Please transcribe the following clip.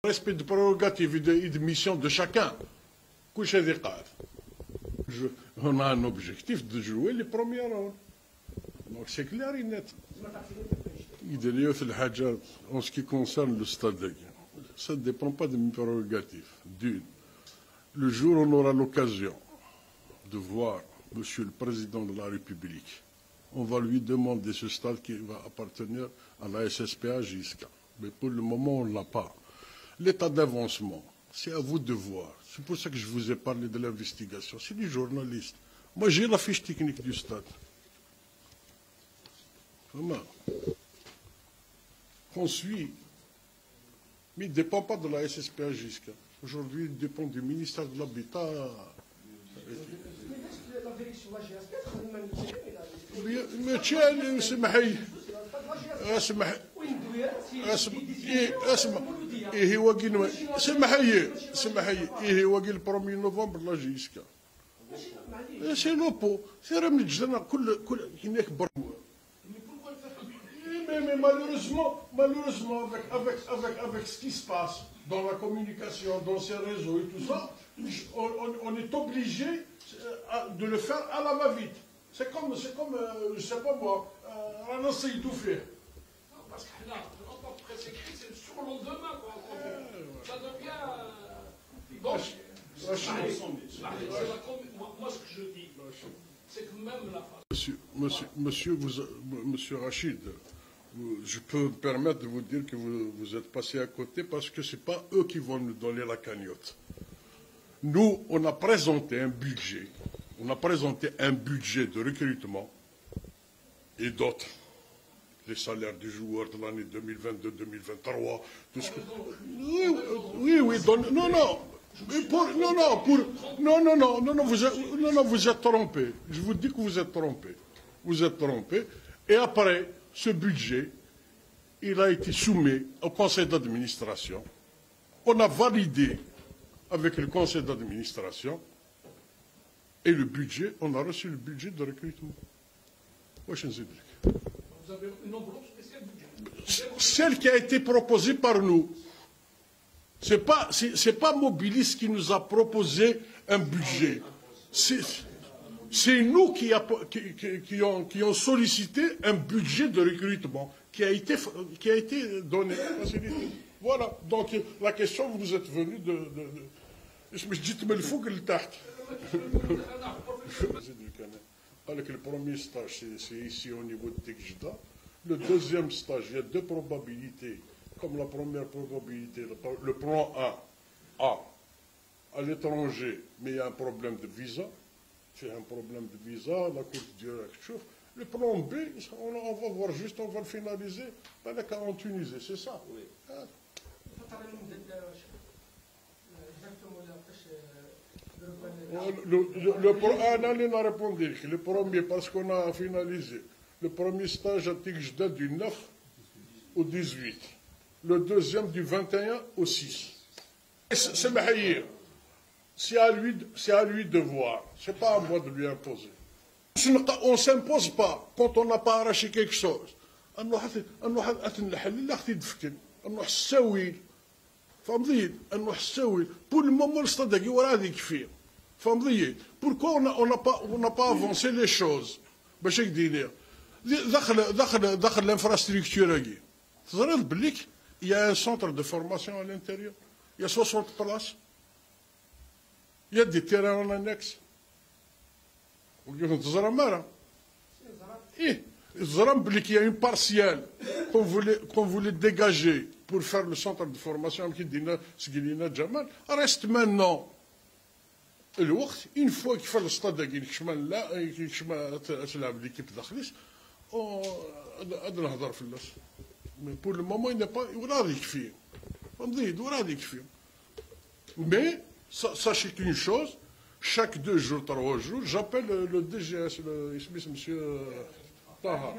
Respect de prérogatives et de missions de chacun. On a un objectif de jouer les premiers rôles. Donc c'est clair et net. En ce qui concerne le stade, ça ne dépend pas de mes prérogatives. D'une, le jour où on aura l'occasion de voir Monsieur le Président de la République, on va lui demander ce stade qui va appartenir à la SSPA JISCA. Mais pour le moment, on ne l'a pas. L'état d'avancement, c'est à vous de voir. C'est pour ça que je vous ai parlé de l'investigation. C'est du journaliste. Moi, j'ai la fiche technique du stade. Vraiment. On suit. Mais il ne dépend pas de la SSPA JISCA. Aujourd'hui, il dépend du ministère de l'Habitat. Mais tiens, إيه هو قيل إيه هو قيل 1 نوفمبر لا جيسكا سي لوبو سي راه من الجنة كل هناك برمو mais malheureusement avec ce qui se passe dans la communication, dans ces réseaux et tout ça, on est obligé de le faire à la va-vite. C'est comme je sais pas moi, on essaie de tout faire. Parce que là, en tant que presse écrite, c'est sur le lendemain, quoi. Ça devient. Donc, moi, ce que je dis, c'est que même la Monsieur Rachid, je peux me permettre de vous dire que vous êtes passé à côté parce que ce n'est pas eux qui vont nous donner la cagnotte. Nous, on a présenté un budget. On a présenté un budget de recrutement et d'autres. Les salaires des joueurs de l'année 2022-2023, tout ce que... Oui, vous êtes trompé. Je vous dis que vous êtes trompé. Vous êtes trompé. Et après, ce budget, il a été soumis au conseil d'administration. On a validé avec le conseil d'administration et le budget, on a reçu le budget de recrutement. Vous avez une enveloppe spéciale budget. Celle qui a été proposée par nous. Ce n'est pas Mobilis qui nous a proposé un budget. C'est nous qui ont sollicité un budget de recrutement qui a été donné. Voilà. Donc la question, vous êtes venu de... Je dis, mais il faut que le tarte. Le premier stage, c'est ici au niveau de Tekjda. Le deuxième stage, il y a deux probabilités. Comme la première probabilité, le plan A, à l'étranger, mais il y a un problème de visa. C'est un problème de visa, la course directe. Le plan B, on va voir juste, on va le finaliser en Tunisie, c'est ça. Oui. Le premier, parce qu'on a finalisé. Le premier stage à Tekjda du 9 au 18. Le deuxième du 21 au 6. C'est Mahayir. C'est à lui de voir. Ce n'est pas à moi de lui imposer. On ne s'impose pas quand on n'a pas arraché quelque chose. Pour le moment, le stade est كفيه. Pourquoi on n'a pas avancé les choses? داخل l'infrastructure. Il y a un centre de formation à l'intérieur. Il y a 60 places. Il y a des terrains en annexe. Il y a une partielle qu'on voulait dégager pour faire le centre de formation. Reste maintenant. Une fois qu'il fait le stade de l'équipe d'Akhlis, mais pour le moment, il n'est pas. Mais sachez qu'une chose, chaque 2 jours, 3 jours, j'appelle le DGS, monsieur Taha.